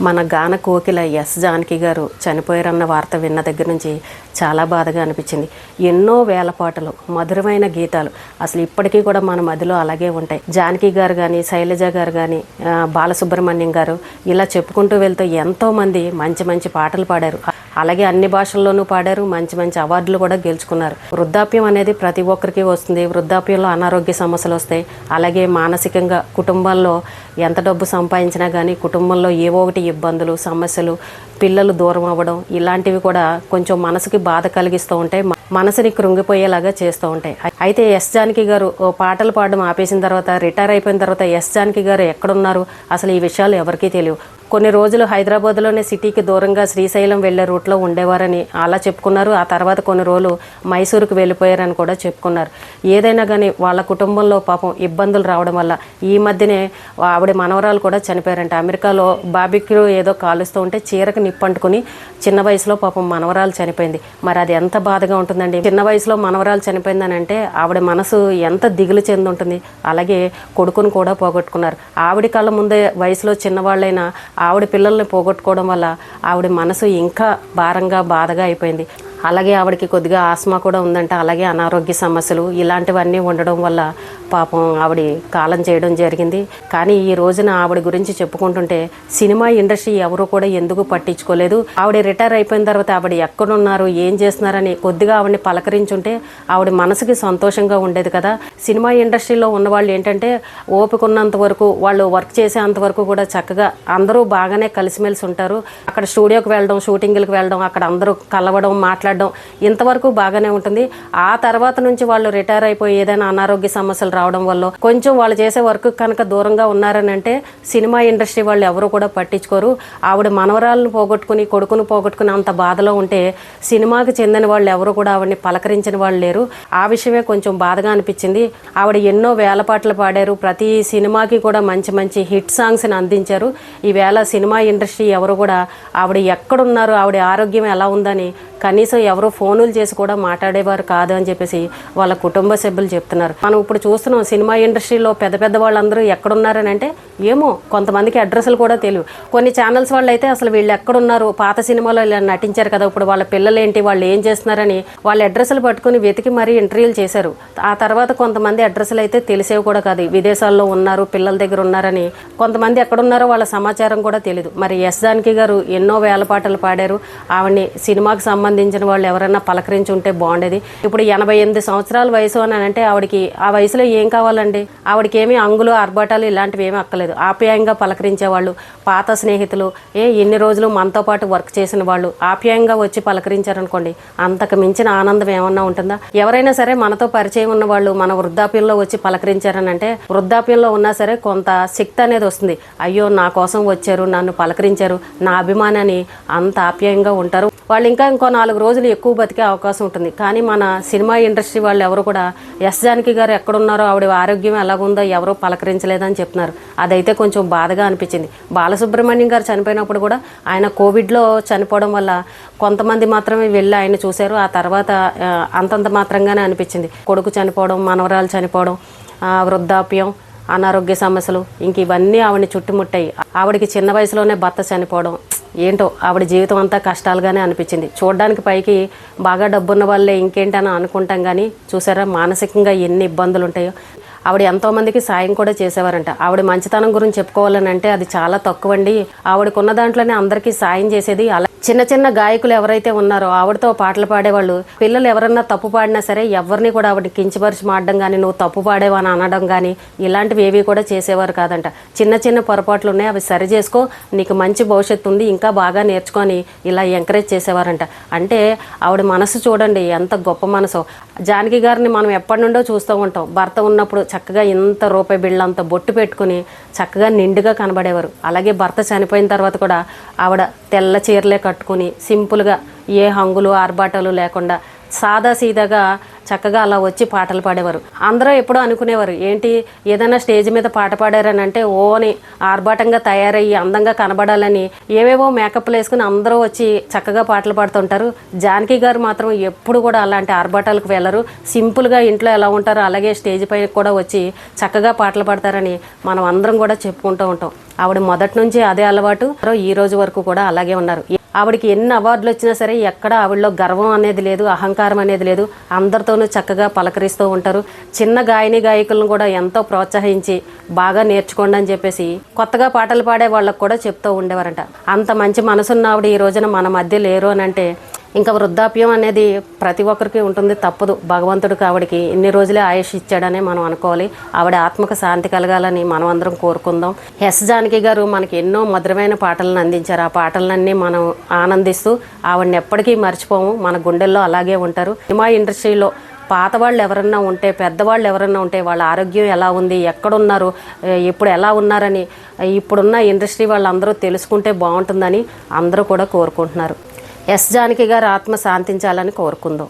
మన గాన కోకిల ఎస్ జానకి గారు చనిపోయారన్న వార్త విన్న దగ్గర నుంచి చాలా బాధగా అనిపించింది. ఎన్నో వేల పాటలు, మధురమైన గీతాలు అసలు ఇప్పటికీ కూడా మన మదిలో అలాగే ఉంటాయి. జానకి గారు కానీ, శైలజ గారు కానీ, బాలసుబ్రహ్మణ్యం గారు ఇలా చెప్పుకుంటూ వెళ్తూ ఎంతోమంది మంచి మంచి పాటలు పాడారు. అలాగే అన్ని భాషల్లోనూ పాడారు, మంచి మంచి అవార్డులు కూడా గెలుచుకున్నారు. వృద్ధాప్యం అనేది ప్రతి ఒక్కరికి వస్తుంది. వృద్ధాప్యంలో అనారోగ్య సమస్యలు వస్తాయి. అలాగే మానసికంగా కుటుంబాల్లో ఎంత డబ్బు సంపాదించినా కానీ కుటుంబంలో ఏవో ఒకటి ఇబ్బందులు, సమస్యలు, పిల్లలు దూరం అవ్వడం ఇలాంటివి కూడా కొంచెం మనసుకి బాధ కలిగిస్తూ ఉంటాయి, మనసుని కృంగిపోయేలాగా చేస్తూ ఉంటాయి. అయితే ఎస్ జానకి గారు పాటలు పాడడం ఆపేసిన తర్వాత, రిటైర్ అయిపోయిన తర్వాత ఎస్ జానకి గారు ఎక్కడున్నారు అసలు ఈ విషయాలు ఎవరికీ తెలియవు. కొన్ని రోజులు హైదరాబాద్లోనే సిటీకి దూరంగా శ్రీశైలం వెళ్లే రూట్లో ఉండేవారని అలా చెప్పుకున్నారు. ఆ తర్వాత కొన్ని రోజులు మైసూరుకు వెళ్ళిపోయారని కూడా చెప్పుకున్నారు. ఏదైనా కానీ వాళ్ళ కుటుంబంలో పాపం ఇబ్బందులు రావడం వల్ల ఈ మధ్యనే ఆవిడ మనవరాలు కూడా చనిపోయారంట. అమెరికాలో బార్బిక్యూ ఏదో కాలుస్తూ ఉంటే చీరకు నిప్పంటుకుని చిన్న వయసులో పాపం మనవరాలు చనిపోయింది. మరి అది ఎంత బాధగా ఉంటుందండి. చిన్న వయసులో మనవరాలు చనిపోయిందని అంటే ఆవిడ మనసు ఎంత దిగులు చెంది ఉంటుంది. అలాగే కొడుకును కూడా పోగొట్టుకున్నారు. ఆవిడ కళ్ళ ముందే వయసులో చిన్నవాళ్ళైనా ఆవిడ పిల్లల్ని పోగొట్టుకోవడం వల్ల ఆవిడ మనసు ఇంకా భారంగా, బాధగా అయిపోయింది. అలాగే ఆవిడకి కొద్దిగా ఆస్మా కూడా ఉందంట. అలాగే అనారోగ్య సమస్యలు ఇలాంటివన్నీ ఉండడం వల్ల పాపం ఆవిడ కాలం చేయడం జరిగింది. కానీ ఈ రోజున ఆవిడ గురించి చెప్పుకుంటుంటే సినిమా ఇండస్ట్రీ ఎవరు కూడా ఎందుకు పట్టించుకోలేదు. ఆవిడ రిటైర్ అయిపోయిన తర్వాత ఆవిడ ఎక్కడున్నారు, ఏం చేస్తున్నారని కొద్దిగా ఆవిడని పలకరించుంటే ఆవిడ మనసుకి సంతోషంగా ఉండేది కదా. సినిమా ఇండస్ట్రీలో ఉన్నవాళ్ళు ఏంటంటే ఓపిక ఉన్నంత వరకు, వాళ్ళు వర్క్ చేసేంత వరకు కూడా చక్కగా అందరూ బాగానే కలిసిమెలిసి ఉంటారు. అక్కడ స్టూడియోకి వెళ్ళడం, షూటింగ్లకు వెళ్ళడం, అక్కడ అందరూ కలవడం, మాట్లాడడం ఇంతవరకు బాగానే ఉంటుంది. ఆ తర్వాత నుంచి వాళ్ళు రిటైర్ అయిపోయి ఏదైనా అనారోగ్య సమస్యలు రావడం వల్ల కొంచెం వాళ్ళు చేసే వర్క్ కనుక దూరంగా ఉన్నారని అంటే సినిమా ఇండస్ట్రీ వాళ్ళు ఎవరు కూడా పట్టించుకోరు. ఆవిడ మనవరాలను పోగొట్టుకుని, కొడుకును పోగొట్టుకుని అంత బాధలో ఉంటే సినిమాకి చెందిన వాళ్ళు ఎవరు కూడా ఆవిడని పలకరించిన వాళ్ళు లేరు. ఆ విషయమే కొంచెం బాధగా అనిపించింది. ఆవిడ ఎన్నో వేల పాటలు పాడారు. ప్రతి సినిమాకి కూడా మంచి మంచి హిట్ సాంగ్స్ని అందించారు. ఈవేళ సినిమా ఇండస్ట్రీ ఎవరు కూడా ఆవిడ ఎక్కడున్నారు, ఆవిడ ఆరోగ్యం ఎలా ఉందని కనీసం ఎవరో ఫోనులు చేసి కూడా మాట్లాడేవారు కాదు అని చెప్పేసి వాళ్ళ కుటుంబ సభ్యులు చెప్తున్నారు. మనం ఇప్పుడు చూస్తున్నాం సినిమా ఇండస్ట్రీలో పెద్ద పెద్ద వాళ్ళందరూ ఎక్కడున్నారని అంటే ఏమో కొంతమందికి అడ్రస్లు కూడా తెలియవు. కొన్ని ఛానల్స్ వాళ్ళు అయితే అసలు వీళ్ళు ఎక్కడున్నారు, పాత సినిమాలో ఇలా నటించారు కదా, ఇప్పుడు వాళ్ళ పిల్లలేంటి, వాళ్ళు ఏం చేస్తున్నారని వాళ్ళ అడ్రస్లు పట్టుకుని వెతికి మరీ ఇంటర్వ్యూలు చేశారు. ఆ తర్వాత కొంతమంది అడ్రస్లు అయితే తెలిసేవి కూడా కాదు, విదేశాల్లో ఉన్నారు, పిల్లల దగ్గర ఉన్నారని. కొంతమంది ఎక్కడున్నారో వాళ్ళ సమాచారం కూడా తెలియదు. మరి ఎస్ జానకి గారు ఎన్నో వేల పాటలు పాడారు. ఆవిడ్ని సినిమాకి సంబంధించిన వాళ్ళు ఎవరైనా పలకరించి ఉంటే బాగుండేది. ఇప్పుడు 88 సంవత్సరాల వయసు అని అంటే ఆవిడకి ఆ వయసులో ఏం కావాలండి? ఆవిడకి ఏమి అంగులు, ఆర్భాటాలు ఇలాంటివి ఏమీ అక్కలేదు. ఆప్యాయంగా పలకరించేవాళ్ళు, పాత స్నేహితులు, ఎన్ని రోజులు మనతో పాటు వర్క్ చేసిన వాళ్ళు ఆప్యాయంగా వచ్చి పలకరించారనుకోండి, అంతకు మించిన ఆనందం ఏమన్నా ఉంటుందా? ఎవరైనా సరే మనతో పరిచయం ఉన్న వాళ్ళు మన వృద్ధాప్యంలో వచ్చి పలకరించారని అంటే వృద్ధాప్యంలో ఉన్నా సరే కొంత శక్తి అనేది వస్తుంది. అయ్యో నా కోసం వచ్చారు, నన్ను పలకరించారు, నా అభిమానాన్ని అంత ఆప్యాయంగా ఉంటారు. వాళ్ళు ఇంకా ఇంకో 4 రోజులు ఎక్కువ బతికే అవకాశం ఉంటుంది. కానీ మన సినిమా ఇండస్ట్రీ వాళ్ళు ఎవరు కూడా ఎస్ జానకి గారు ఎక్కడున్నారో, ఆవిడ ఆరోగ్యం ఎలాగుందో ఎవరో పలకరించలేదని చెప్తున్నారు. అదైతే కొంచెం బాధగా అనిపించింది. బాలసుబ్రహ్మణ్యం గారు చనిపోయినప్పుడు కూడా ఆయన కోవిడ్లో చనిపోవడం వల్ల కొంతమంది మాత్రమే వెళ్ళి ఆయన చూశారు. ఆ తర్వాత అంతంత మాత్రంగానే అనిపించింది. కొడుకు చనిపోవడం, మనవరాలు చనిపోవడం, వృద్ధాప్యం, అనారోగ్య సమస్యలు ఇంక ఇవన్నీ ఆవిడని చుట్టుముట్టాయి. ఆవిడకి చిన్న వయసులోనే భర్త చనిపోవడం, ఏంటో ఆవిడ జీవితం అంతా కష్టాలుగానే అనిపించింది. చూడడానికి పైకి బాగా డబ్బున్న వాళ్ళే ఇంకేంటని అనుకుంటాం, కానీ చూసారా మానసికంగా ఎన్ని ఇబ్బందులు ఉంటాయో. ఆవిడ ఎంతోమందికి సాయం కూడా చేసేవారంట. ఆవిడ మంచితనం గురించి చెప్పుకోవాలని అంటే అది చాలా తక్కువండి. ఆవిడకున్న దాంట్లోనే అందరికీ సాయం చేసేది. అలా చిన్న చిన్న గాయకులు ఎవరైతే ఉన్నారో ఆవిడతో పాటలు పాడేవాళ్ళు, పిల్లలు ఎవరన్నా తప్పు పాడినా సరే ఎవరిని కూడా ఆవిడ కించపరిచి మాడడం కానీ, నువ్వు తప్పు పాడేవని అనడం కానీ ఇలాంటివి ఏవి కూడా చేసేవారు కాదంట. చిన్న చిన్న పొరపాట్లు ఉన్నాయి, అవి సరి చేసుకో, నీకు మంచి భవిష్యత్తు ఉంది, ఇంకా బాగా నేర్చుకొని ఇలా ఎంకరేజ్ చేసేవారంట. అంటే ఆవిడ మనసు చూడండి ఎంత గొప్ప మనసో. జానకి గారిని మనం ఎప్పటి నుండో చూస్తూ ఉంటాం. భర్త ఉన్నప్పుడు చక్కగా ఇంత రూపాయి బిళ్ళ అంత బొట్టు పెట్టుకుని చక్కగా నిండుగా కనబడేవారు. అలాగే భర్త చనిపోయిన తర్వాత కూడా ఆవిడ తెల్ల చీరలే కట్టుకుని సింపుల్గా ఏ హంగులు, ఆర్భాటాలు లేకుండా సాదాసీదాగా చక్కగా అలా వచ్చి పాటలు పాడేవారు. అందరూ ఎప్పుడూ అనుకునేవారు, ఏంటి ఏదైనా స్టేజ్ మీద పాట పాడారని అంటే ఓని ఆర్భాటంగా తయారయ్యి అందంగా కనబడాలని ఏవేవో మేకప్లు వేసుకుని అందరూ వచ్చి చక్కగా పాటలు పాడుతుంటారు. జానకి గారు మాత్రం ఎప్పుడు కూడా అలాంటి ఆర్భాటాలకు వెళ్ళరు. సింపుల్గా ఇంట్లో ఎలా ఉంటారో అలాగే స్టేజ్ పై కూడా వచ్చి చక్కగా పాటలు పాడతారని మనం అందరం కూడా చెప్పుకుంటూ ఉంటాం. ఆవిడ మొదటి నుంచి అదే అలవాటు, ఈ రోజు వరకు కూడా అలాగే ఉన్నారు. ఆవిడకి ఎన్ని అవార్డులు వచ్చినా సరే ఎక్కడ ఆవిడలో గర్వం అనేది లేదు, అహంకారం అనేది లేదు. అందరితోనూ చక్కగా పలకరిస్తూ ఉంటారు. చిన్న గాయకులను కూడా ఎంతో ప్రోత్సహించి బాగా నేర్చుకోండి అని చెప్పేసి కొత్తగా పాటలు పాడే వాళ్ళకు కూడా చెప్తూ ఉండేవారంట. అంత మంచి మనసున్న ఆవిడ ఈ రోజున మన మధ్య లేరు అని అంటే ఇంకా వృద్ధాప్యం అనేది ప్రతి ఒక్కరికి ఉంటుంది, తప్పదు. భగవంతుడికి ఆవిడకి ఇన్ని రోజులే ఆయుష్ ఇచ్చాడనే మనం అనుకోవాలి. ఆవిడ ఆత్మకు శాంతి కలగాలని మనం అందరం కోరుకుందాం. ఎస్ జానకి గారు మనకి ఎన్నో మధురమైన పాటలను అందించారు. ఆ పాటలన్నీ మనం ఆనందిస్తూ ఆవిడని ఎప్పటికీ మర్చిపోము, మన గుండెల్లో అలాగే ఉంటారు. సినిమా ఇండస్ట్రీలో పాత వాళ్ళు ఎవరన్నా ఉంటే, పెద్దవాళ్ళు ఎవరన్నా ఉంటే వాళ్ళ ఆరోగ్యం ఎలా ఉంది, ఎక్కడున్నారు, ఇప్పుడు ఎలా ఉన్నారని ఇప్పుడున్న ఇండస్ట్రీ వాళ్ళందరూ తెలుసుకుంటే బాగుంటుందని అందరూ కూడా కోరుకుంటున్నారు. ఎస్ జానకి గారు ఆత్మ శాంతించాలని కోరుకుందాం.